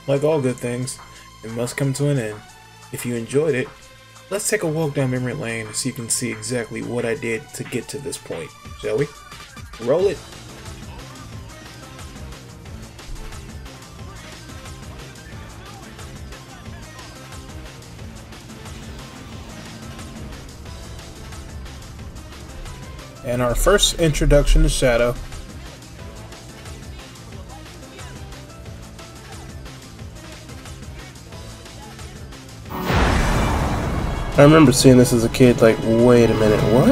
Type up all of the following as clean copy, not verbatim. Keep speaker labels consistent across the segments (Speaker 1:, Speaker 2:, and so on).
Speaker 1: like all good things, it must come to an end. If you enjoyed it, let's take a walk down memory lane so you can see exactly what I did to get to this point, shall we? Roll it! And our first introduction to Shadow. I remember seeing this as a kid, like, wait a minute, what?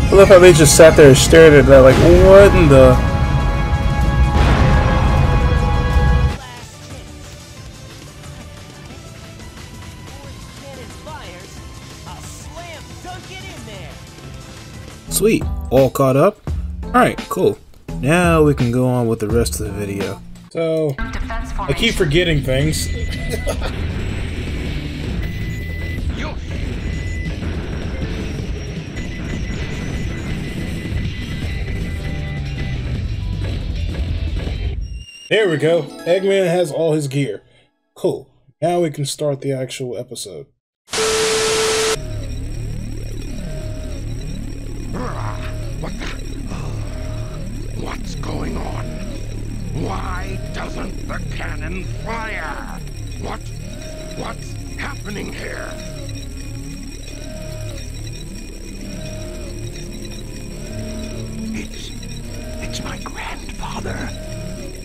Speaker 1: I love how they just sat there and stared at that, like, what in the... Sweet, all caught up? Alright, cool. Now we can go on with the rest of the video. So, I keep forgetting things. There we go. Eggman has all his gear. Cool. Now we can start the actual episode.
Speaker 2: What's going on? Why doesn't the cannon fire? What's happening here? It's my grandfather,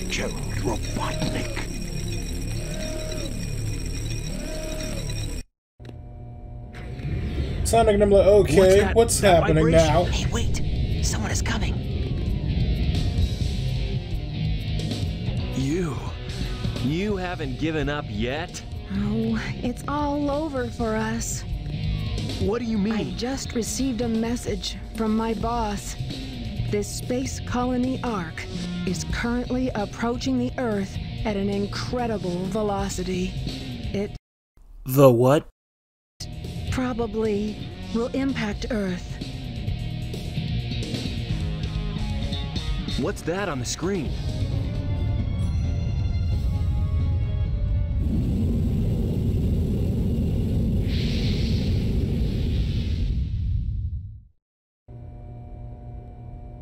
Speaker 2: Gerald Robotnik.
Speaker 1: Sonic, I'm like, okay, what's happening now?
Speaker 3: Hey, wait! Someone is coming.
Speaker 4: You haven't given up yet?
Speaker 5: Oh, it's all over for us.
Speaker 4: What do you mean?
Speaker 5: I just received a message from my boss. This space colony Ark is currently approaching the Earth at an incredible velocity. It
Speaker 1: The what?
Speaker 5: probably will impact Earth.
Speaker 4: What's that on the screen?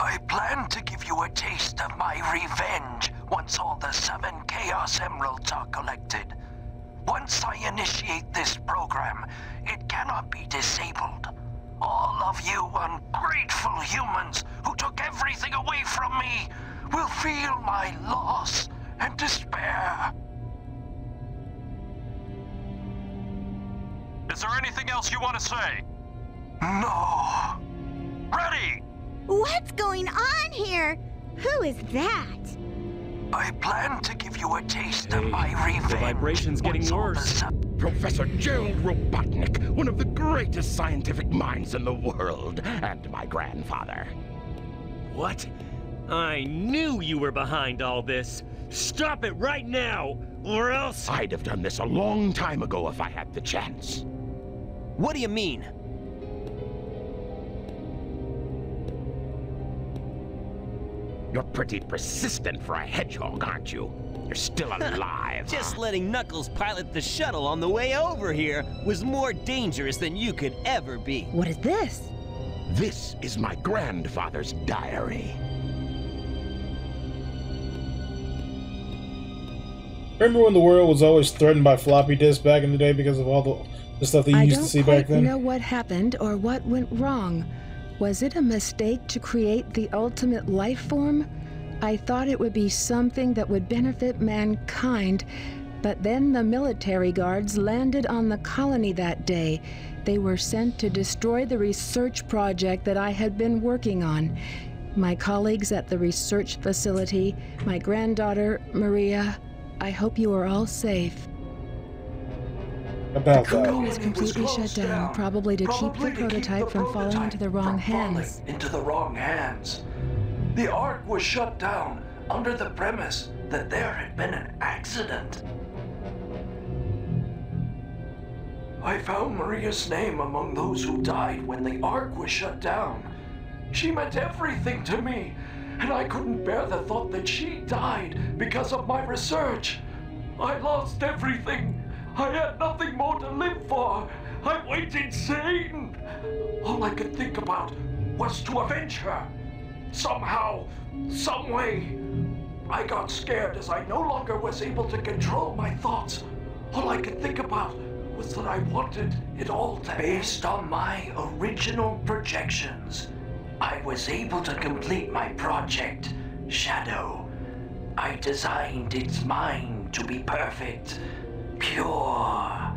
Speaker 2: I plan to give you a taste of my revenge once all the 7 Chaos Emeralds are collected. Once I initiate this program, it cannot be disabled. All of you ungrateful humans who took everything away from me will feel my loss and despair.
Speaker 6: Is there anything else you want to say?
Speaker 2: No.
Speaker 6: Ready!
Speaker 7: What's going on here? Who is that?
Speaker 2: I plan to give you a taste of my revenge.
Speaker 4: The vibration's getting worse.
Speaker 2: Professor Gerald Robotnik, one of the greatest scientific minds in the world, and my grandfather.
Speaker 4: What? I knew you were behind all this. Stop it right now, or else...
Speaker 2: I'd have done this a long time ago if I had the chance.
Speaker 3: What do you mean?
Speaker 2: You're pretty persistent for a hedgehog, aren't you? You're still alive.
Speaker 3: Just letting Knuckles pilot the shuttle on the way over here was more dangerous than you could ever be.
Speaker 7: What is this?
Speaker 2: This is my grandfather's diary.
Speaker 1: Remember when the world was always threatened by floppy disks back in the day because of all the stuff that you used to see back then?
Speaker 5: I don't quite know what happened or what went wrong. Was it a mistake to create the ultimate life form? I thought it would be something that would benefit mankind, but then the military guards landed on the colony that day. They were sent to destroy the research project that I had been working on. My colleagues at the research facility, my granddaughter, Maria, I hope you are all safe.
Speaker 1: about
Speaker 5: The colony
Speaker 1: that.
Speaker 5: was completely shut down, probably to keep the prototype from falling into the wrong hands.
Speaker 2: The Ark was shut down under the premise that there had been an accident. I found Maria's name among those who died when the Ark was shut down. She meant everything to me, and I couldn't bear the thought that she died because of my research. I lost everything. I had nothing more to live for. I went insane. All I could think about was to avenge her. Somehow, some way. I got scared as I no longer was able to control my thoughts. All I could think about was that I wanted it all to end. Based on my original projections, I was able to complete my project, Shadow. I designed its mind to be perfect, pure.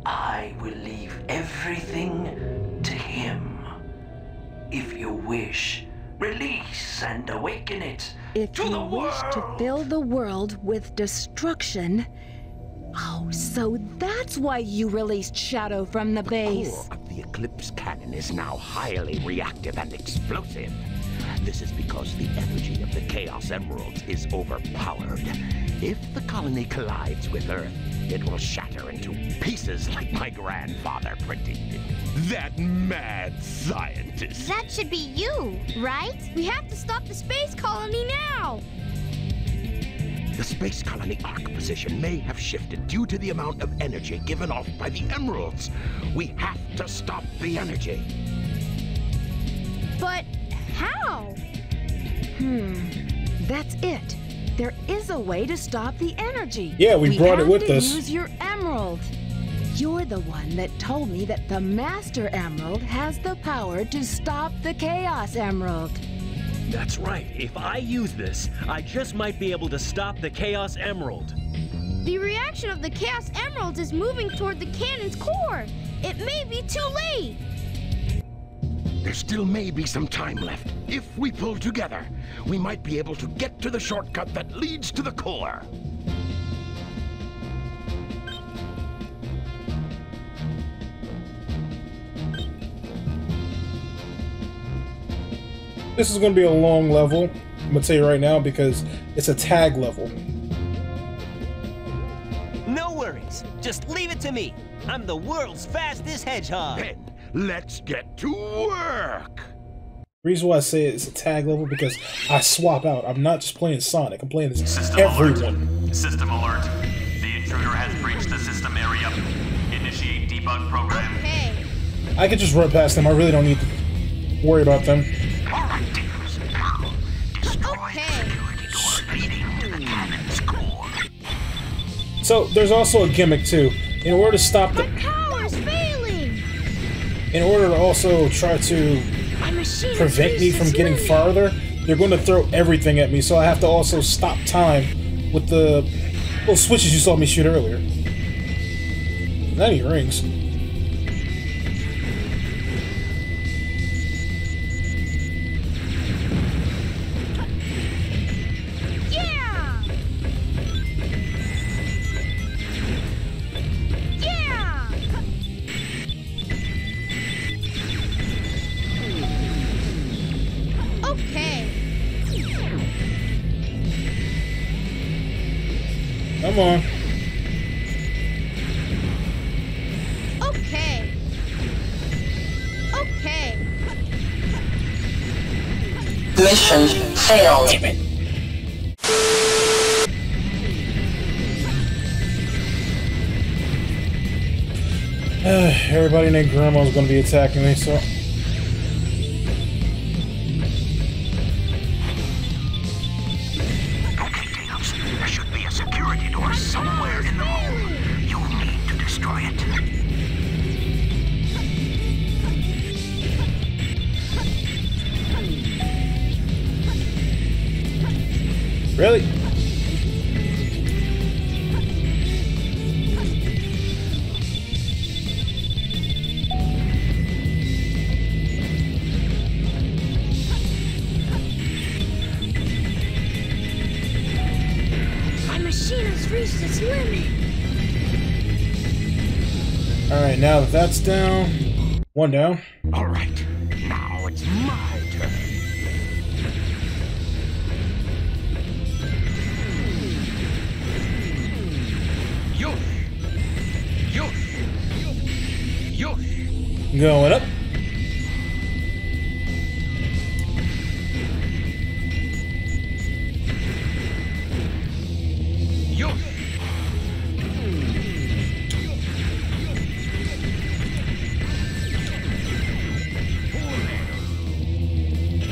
Speaker 2: I will leave everything to him. If you wish, release and awaken it
Speaker 5: If
Speaker 2: to
Speaker 5: you
Speaker 2: the
Speaker 5: wish to
Speaker 2: world.
Speaker 5: fill the world with destruction... Oh, so that's why you released Shadow from the base.
Speaker 8: Core of the Eclipse cannon is now highly reactive and explosive. This is because the energy of the Chaos Emeralds is overpowered. If the colony collides with Earth, it will shatter into pieces like my grandfather predicted. That mad scientist.
Speaker 7: That should be you, right? We have to stop the space colony now!
Speaker 8: The space colony arc position may have shifted due to the amount of energy given off by the emeralds. We have to stop the energy.
Speaker 7: But how?
Speaker 5: That's it. There is a way to stop the energy.
Speaker 1: Yeah, we brought it with us.
Speaker 5: We have to use your emerald. You're the one that told me that the Master Emerald has the power to stop the Chaos Emerald.
Speaker 4: That's right. If I use this, I just might be able to stop the Chaos Emerald.
Speaker 7: The reaction of the Chaos Emeralds is moving toward the cannon's core. It may be too late.
Speaker 8: There still may be some time left. If we pull together, we might be able to get to the shortcut that leads to the core.
Speaker 1: This is going to be a long level, I'm going to tell you right now, because it's a tag level.
Speaker 3: No worries. Just leave it to me. I'm the world's fastest hedgehog.
Speaker 8: Then, let's get to work!
Speaker 1: The reason why I say it's a tag level because I swap out. I'm not just playing Sonic, I'm playing this
Speaker 6: System
Speaker 1: everyone.
Speaker 6: alert. System alert. The intruder has breached the system area. Initiate debug program.
Speaker 7: Okay.
Speaker 1: I could just run past them, I really don't need to worry about them. So there's also a gimmick too. In order to stop the,
Speaker 7: Power's failing.
Speaker 1: in order to also try to
Speaker 7: My machine is
Speaker 1: prevent me
Speaker 7: reached
Speaker 1: from
Speaker 7: its
Speaker 1: getting
Speaker 7: limit.
Speaker 1: farther, they're going to throw everything at me. So I have to also stop time with the little switches you saw me shoot earlier. Not any rings.
Speaker 7: Yeah. Yeah. Okay.
Speaker 1: Come on.
Speaker 7: Okay. Okay.
Speaker 9: Mission failed.
Speaker 1: Everybody named Grandma's going to be attacking me, so...
Speaker 8: Okay, Tails. There should be a security door somewhere in the hole. You need to destroy it.
Speaker 1: Really?
Speaker 7: My machine has reached its limit.
Speaker 1: Alright, now that that's down, one down.
Speaker 8: All right, now it's my turn.
Speaker 1: Going up.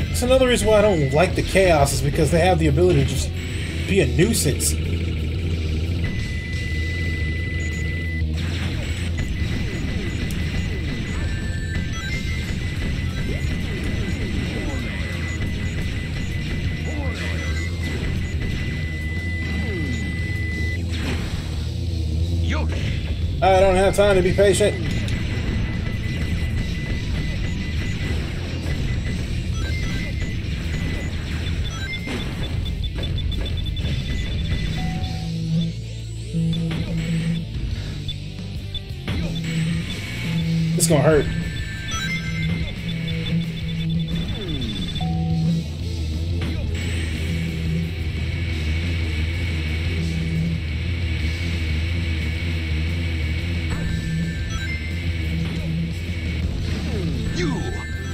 Speaker 1: That's another reason why I don't like the Chaos, is because they have the ability to just be a nuisance. I don't have time to be patient. It's gonna hurt.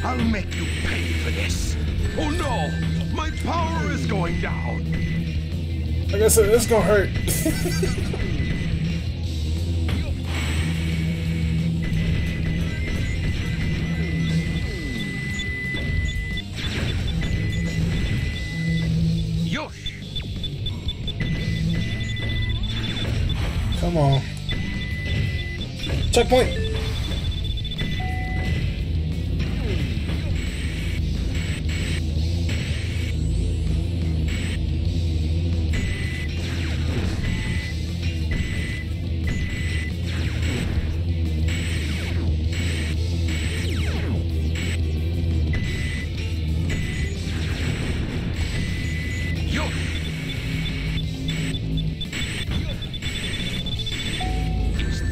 Speaker 8: I'll make you pay for this. Oh no! My power is going down!
Speaker 1: Like I said, it's gonna hurt. Come on. Checkpoint!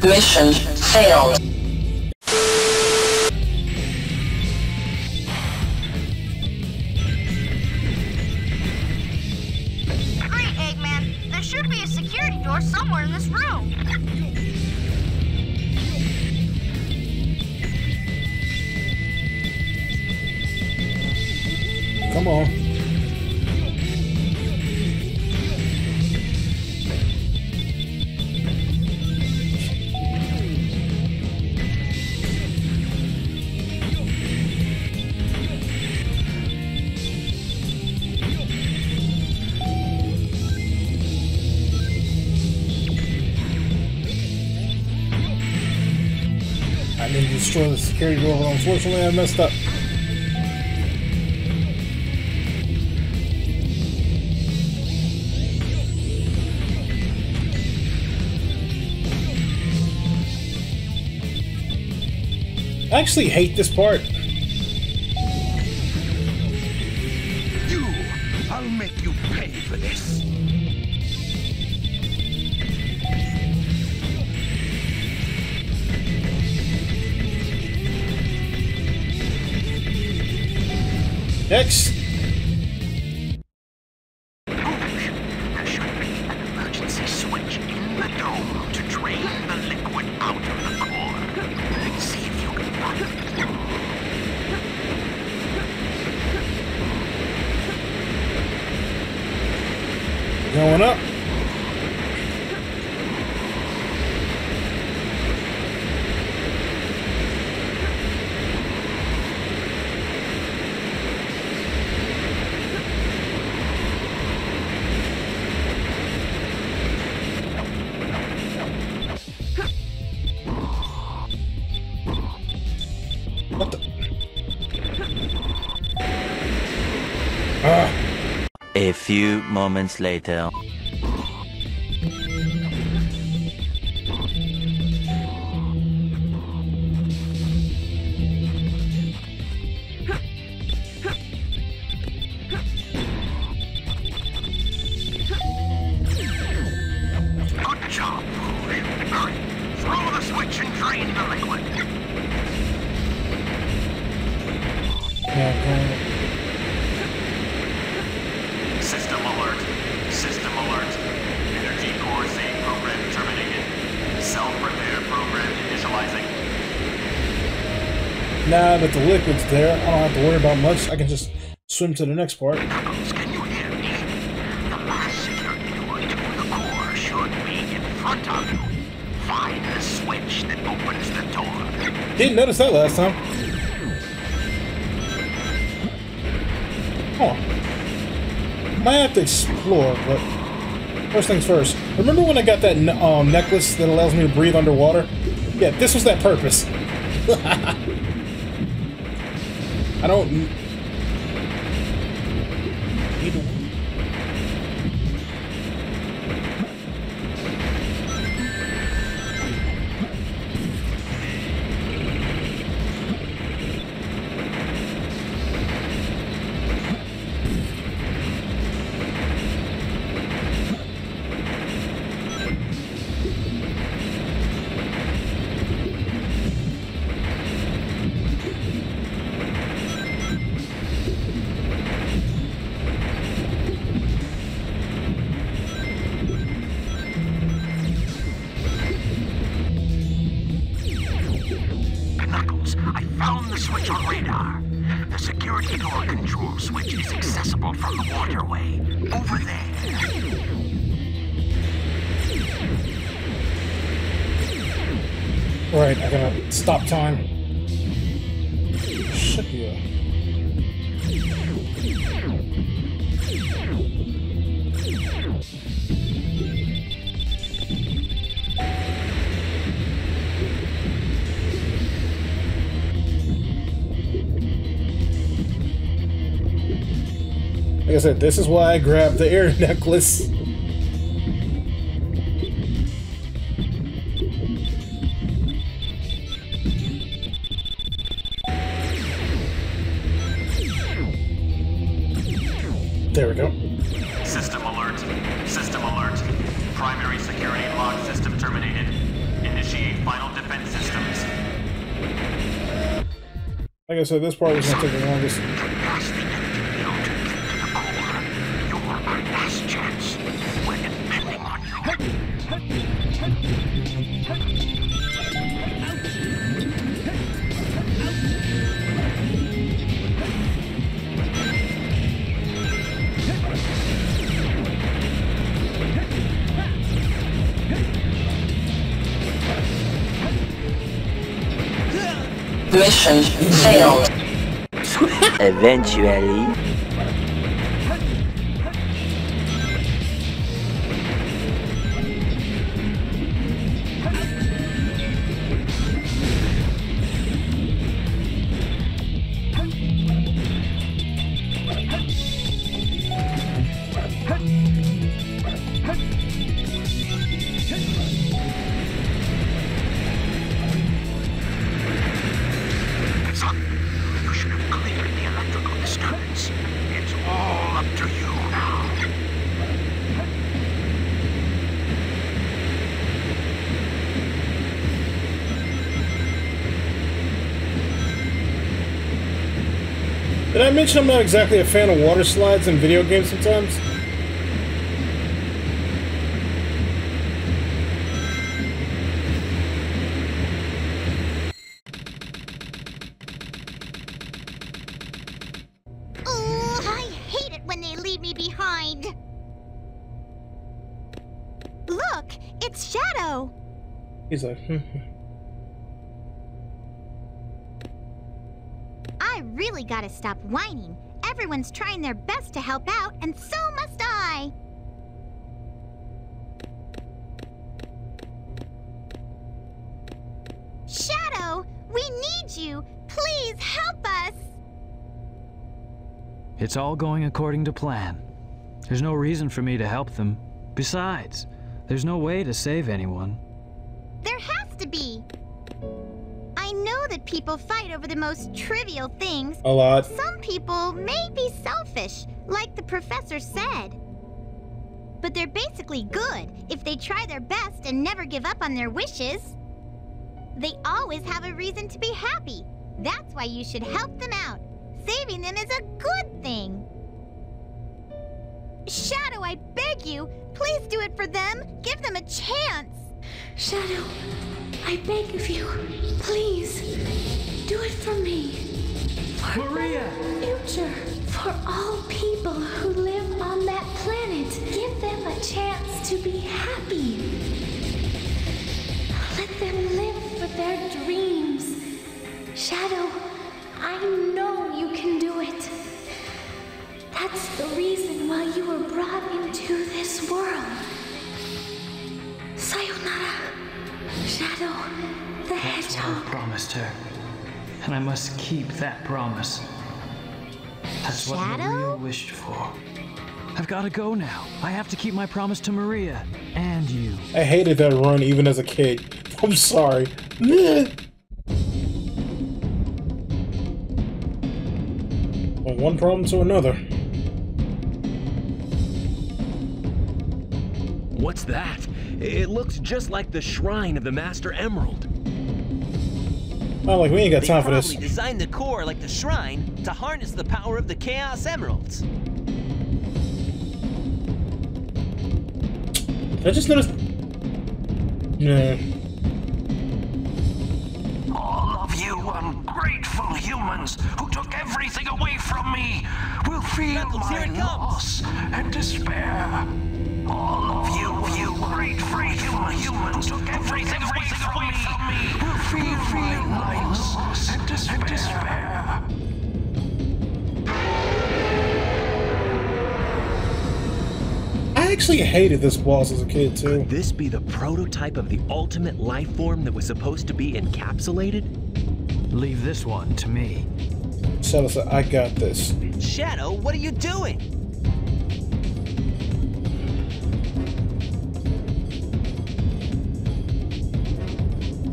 Speaker 9: Mission failed.
Speaker 7: Great, Eggman. There should be a security door somewhere in this room.
Speaker 1: Come on. I need to destroy the security door, but unfortunately I messed up. I actually hate this part.
Speaker 8: I'll make you pay for this.
Speaker 1: Next.
Speaker 8: Rouge, there should be an emergency switch in the dome to drain the liquid out of the core. See if you can find it.
Speaker 1: Going up. What the?
Speaker 10: A few moments later.
Speaker 8: Good job, Rouge. Hurry, throw the switch and drain the
Speaker 1: Now that the liquid's there, I don't have to worry about much. I can just swim to the next part.
Speaker 2: Knuckles, can you hear me? The last security door to the core should be in front of you. Find the switch that opens the door.
Speaker 1: Didn't notice that last time. Huh. Might have to explore, but first things first. Remember when I got that necklace that allows me to breathe underwater? Yeah, this was that purpose. I don't need to...
Speaker 2: I found the switch on radar. The security door control switch is accessible from the waterway. Over there.
Speaker 1: Right, I gotta stop time. Shit, yeah. Like I said, this is why I grabbed the air necklace. There we go.
Speaker 6: System alert. System alert. Primary security lock system terminated. Initiate final defense systems.
Speaker 1: Like I said, this part was gonna take the longest.
Speaker 9: Mission failed.
Speaker 10: Eventually.
Speaker 2: You should have cleared the electrical disturbance. It's all up to you now.
Speaker 1: Did I mention I'm not exactly a fan of water slides in video games sometimes?
Speaker 11: Look, it's Shadow.
Speaker 1: He's like,
Speaker 11: I really gotta stop whining. Everyone's trying their best to help out, and so must I. Shadow, we need you. Please help us.
Speaker 12: It's all going according to plan. There's no reason for me to help them. Besides, there's no way to save anyone.
Speaker 11: There has to be. I know that people fight over the most trivial things.
Speaker 1: A lot.
Speaker 11: Some people may be selfish, like the professor said. But they're basically good if they try their best and never give up on their wishes. They always have a reason to be happy. That's why you should help them out. Saving them is a good thing. Shadow, I beg you, please do it for them. Give them a chance.
Speaker 13: Shadow, I beg of you, please, do it for me. For
Speaker 12: Maria!
Speaker 13: a future. For all people who live on that planet. Give them a chance to be happy. Let them live for their dreams. Shadow, I know you can do it. That's the reason why you were brought into this world. Sayonara, Shadow the Hedgehog.
Speaker 12: I promised her, and I must keep that promise. That's what Maria wished for. I've got to go now. I have to keep my promise to Maria and you.
Speaker 1: I hated that run even as a kid. I'm sorry. From one problem to another.
Speaker 4: What's that? It looks just like the shrine of the Master Emerald.
Speaker 1: Oh, like we ain't got time for this.
Speaker 3: They probably designed the core like the shrine to harness the power of the Chaos Emeralds.
Speaker 1: I just noticed. Nah.
Speaker 2: All of you ungrateful humans who took everything away from me will feel my loss and despair. All of you ungrateful humans who took everything away from me will feel my loss and despair.
Speaker 1: I actually hated this boss as a kid too.
Speaker 4: Could this be the prototype of the ultimate life form that was supposed to be encapsulated?
Speaker 12: Leave this one to me.
Speaker 1: Shadow said, I got this.
Speaker 3: Shadow, what are you doing?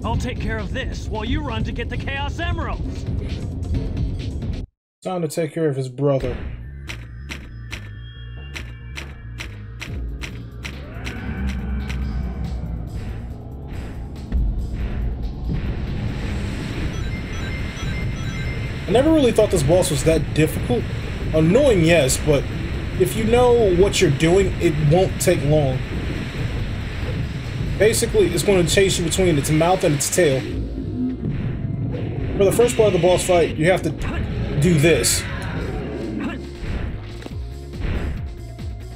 Speaker 12: I'll take care of this while you run to get the Chaos Emeralds.
Speaker 1: Time to take care of his brother. I never really thought this boss was that difficult. Annoying, yes, but if you know what you're doing, it won't take long. Basically, it's going to chase you between its mouth and its tail. For the first part of the boss fight, you have to do this.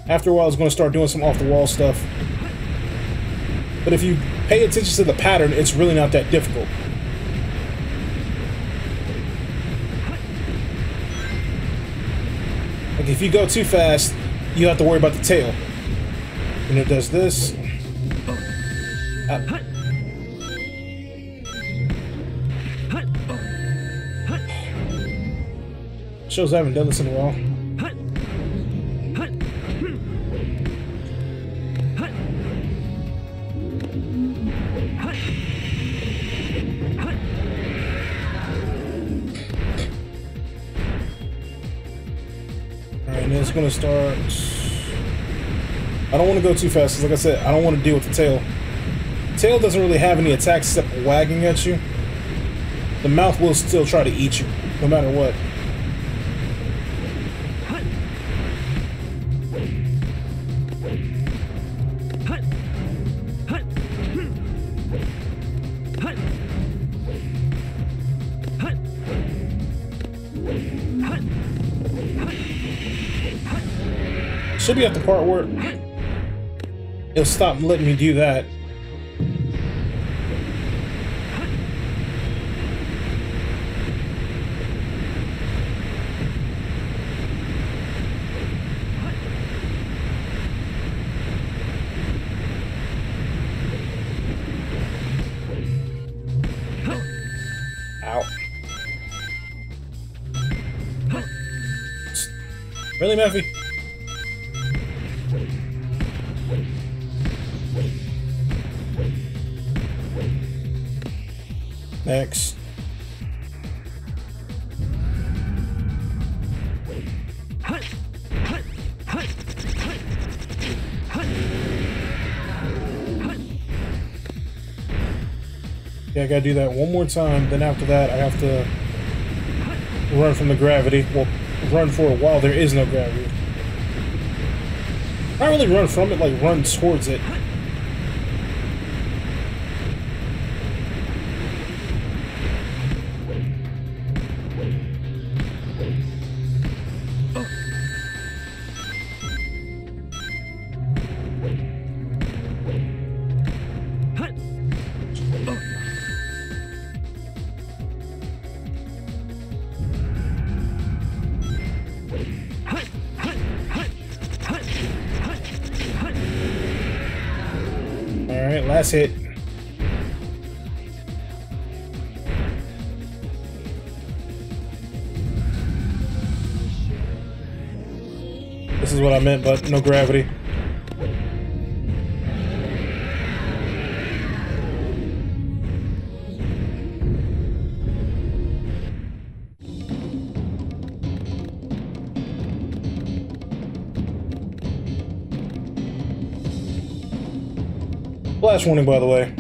Speaker 1: After a while, it's going to start doing some off-the-wall stuff. But if you pay attention to the pattern, it's really not that difficult. Like, if you go too fast, you have to worry about the tail. And it does this. Shows I haven't done this in a while. Alright, and then it's gonna start. I don't want to go too fast, because like I said, I don't want to deal with the tail. The tail doesn't really have any attacks except wagging at you. The mouth will still try to eat you, no matter what. Should be at the part where it'll stop letting me do that. Ow. Really, Mephi? Next. Yeah, I gotta do that one more time, then after that I have to run from the gravity. Well, run for a while there is no gravity. Not really run from it, like run towards it. Alright, last hit. This is what I meant, but no gravity. Flash warning, by the way.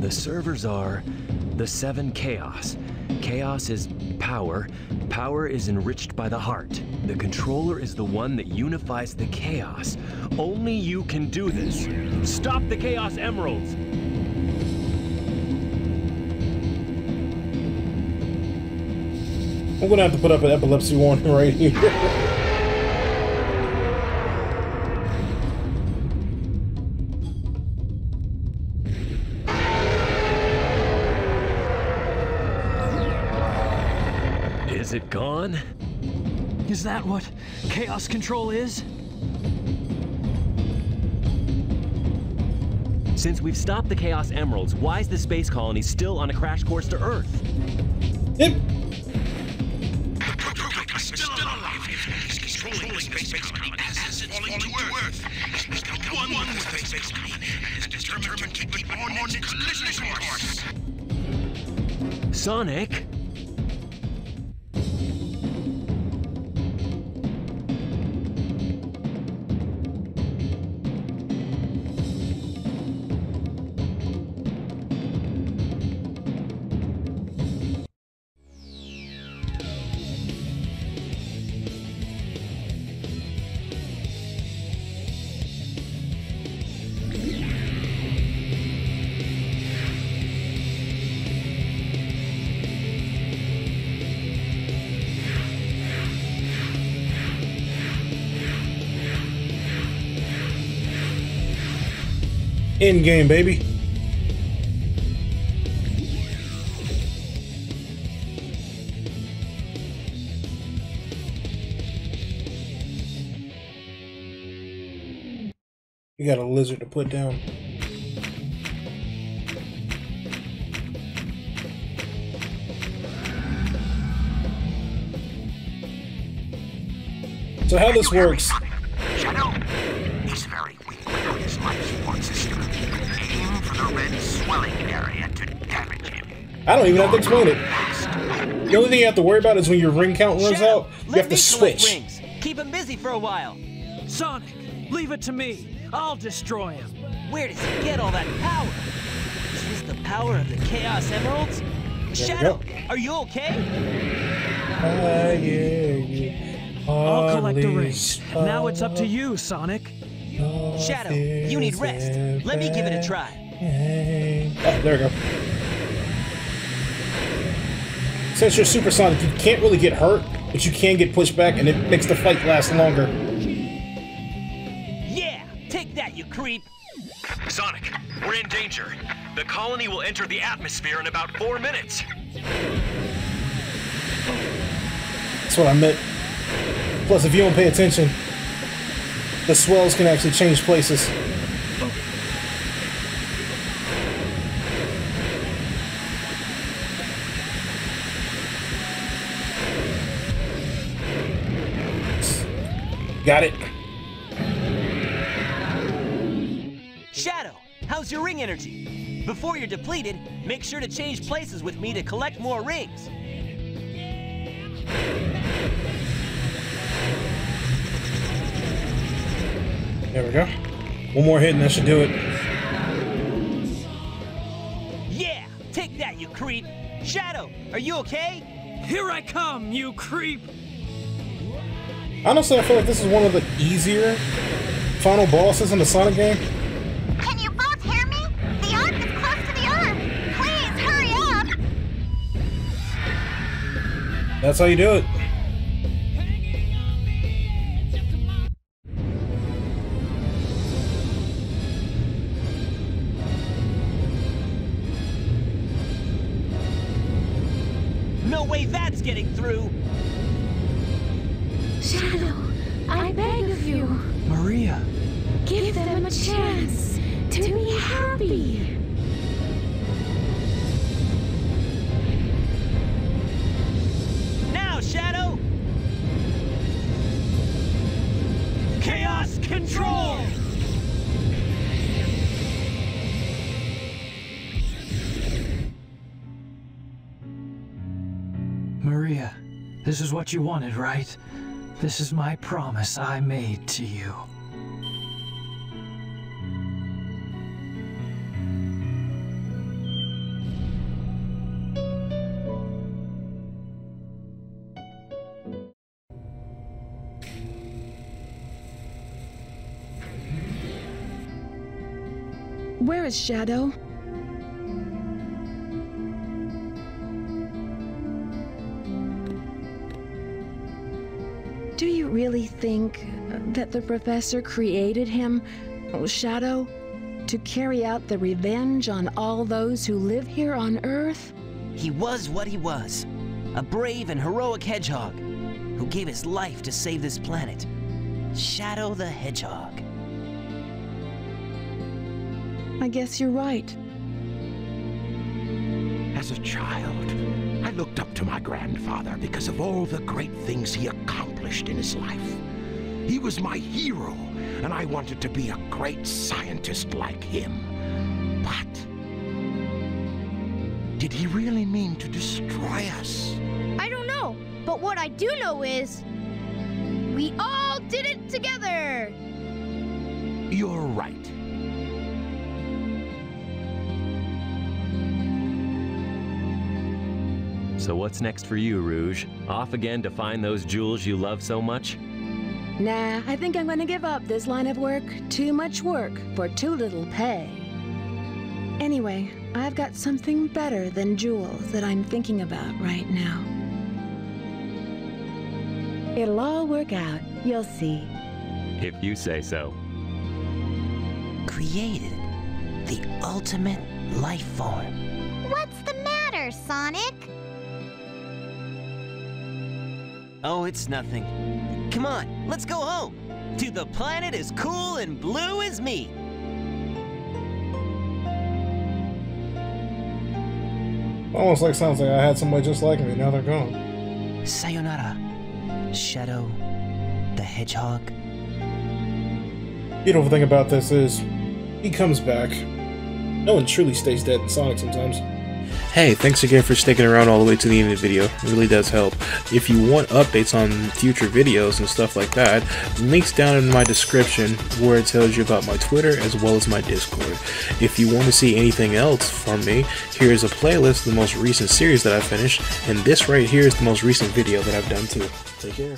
Speaker 14: The servers are the 7 chaos. Chaos is power. Power is enriched by the heart. The controller is the one that unifies the chaos. Only you can do this. Stop the Chaos Emeralds!
Speaker 1: I'm gonna have to put up an epilepsy warning right here.
Speaker 14: Is it gone?
Speaker 12: Is that what chaos control is?
Speaker 14: Since we've stopped the Chaos Emeralds, why is the space colony still on a crash course to Earth?
Speaker 1: Yep.
Speaker 2: Still alive. He's controlling the space colony as it's falling to Earth. He's become one with the space colony and is determined to keep on its collision course.
Speaker 14: Sonic?
Speaker 1: In game, baby. You got a lizard to put down. So how this works?
Speaker 2: Shadow, he's very weak without his life support system. Aim for the red swelling area to damage him.
Speaker 1: I don't even have to explain it. The only thing you have to worry about is when your ring count runs out, you have to switch.
Speaker 3: Rings. Keep him busy for a while.
Speaker 12: Sonic, leave it to me. I'll destroy him.
Speaker 3: Where does he get all that power? Is this the power of the Chaos Emeralds? Shadow, are you okay?
Speaker 12: I'll collect the rings. Now it's up to you, Sonic.
Speaker 3: Shadow, you need rest. Let me give it a try.
Speaker 1: Oh, there we go. Since you're supersonic, you can't really get hurt, but you can get pushed back, and it makes the fight last longer.
Speaker 3: Yeah, take that, you creep.
Speaker 14: Sonic, we're in danger. The colony will enter the atmosphere in about 4 minutes.
Speaker 1: That's what I meant. Plus, if you don't pay attention, the swells can actually change places. Got it.
Speaker 3: Shadow, how's your ring energy? Before you're depleted, make sure to change places with me to collect more rings.
Speaker 1: There we go. One more hit and that should do it.
Speaker 3: Yeah, take that, you creep. Shadow, are you okay?
Speaker 12: Here I come, you creep.
Speaker 1: Honestly, I feel like this is one of the easier final bosses in the Sonic game.
Speaker 11: Can you both hear me? The Ark is close to the Earth. Please hurry up.
Speaker 1: That's how you do it.
Speaker 3: No way that's getting through.
Speaker 13: Shadow, I beg of you.
Speaker 12: Maria,
Speaker 13: Give them a chance to be happy.
Speaker 3: Now, Shadow!
Speaker 4: Chaos control!
Speaker 12: Maria, this is what you wanted, right? This is my promise I made to you.
Speaker 5: Where is Shadow? Do you really think that the professor created him, Shadow, to carry out the revenge on all those who live here on Earth?
Speaker 3: He was what he was. A brave and heroic hedgehog who gave his life to save this planet. Shadow the Hedgehog.
Speaker 5: I guess you're right.
Speaker 8: As a child, I looked up to my grandfather because of all the great things he accomplished in his life. He was my hero, and I wanted to be a great scientist like him. But did he really mean to destroy us?
Speaker 7: I don't know, but what I do know is we all did it together.
Speaker 8: You're right.
Speaker 14: So what's next for you, Rouge? Off again to find those jewels you love so much?
Speaker 5: Nah, I think I'm gonna give up this line of work. Too much work for too little pay. Anyway, I've got something better than jewels that I'm thinking about right now. It'll all work out, you'll see.
Speaker 14: If you say so.
Speaker 3: Created the ultimate life form.
Speaker 11: What's the matter, Sonic?
Speaker 3: Oh, it's nothing. Come on, let's go home. To the planet as cool and blue as me.
Speaker 1: Almost like sounds like I had somebody just like me. Now they're gone.
Speaker 3: Sayonara, Shadow the Hedgehog.
Speaker 1: Beautiful thing about this is he comes back. No one truly stays dead in Sonic sometimes. Hey, thanks again for sticking around all the way to the end of the video. It really does help. If you want updates on future videos and stuff like that, links down in my description where it tells you about my Twitter as well as my Discord. If you want to see anything else from me, here's a playlist of the most recent series that I finished, and this right here is the most recent video that I've done too. Take care.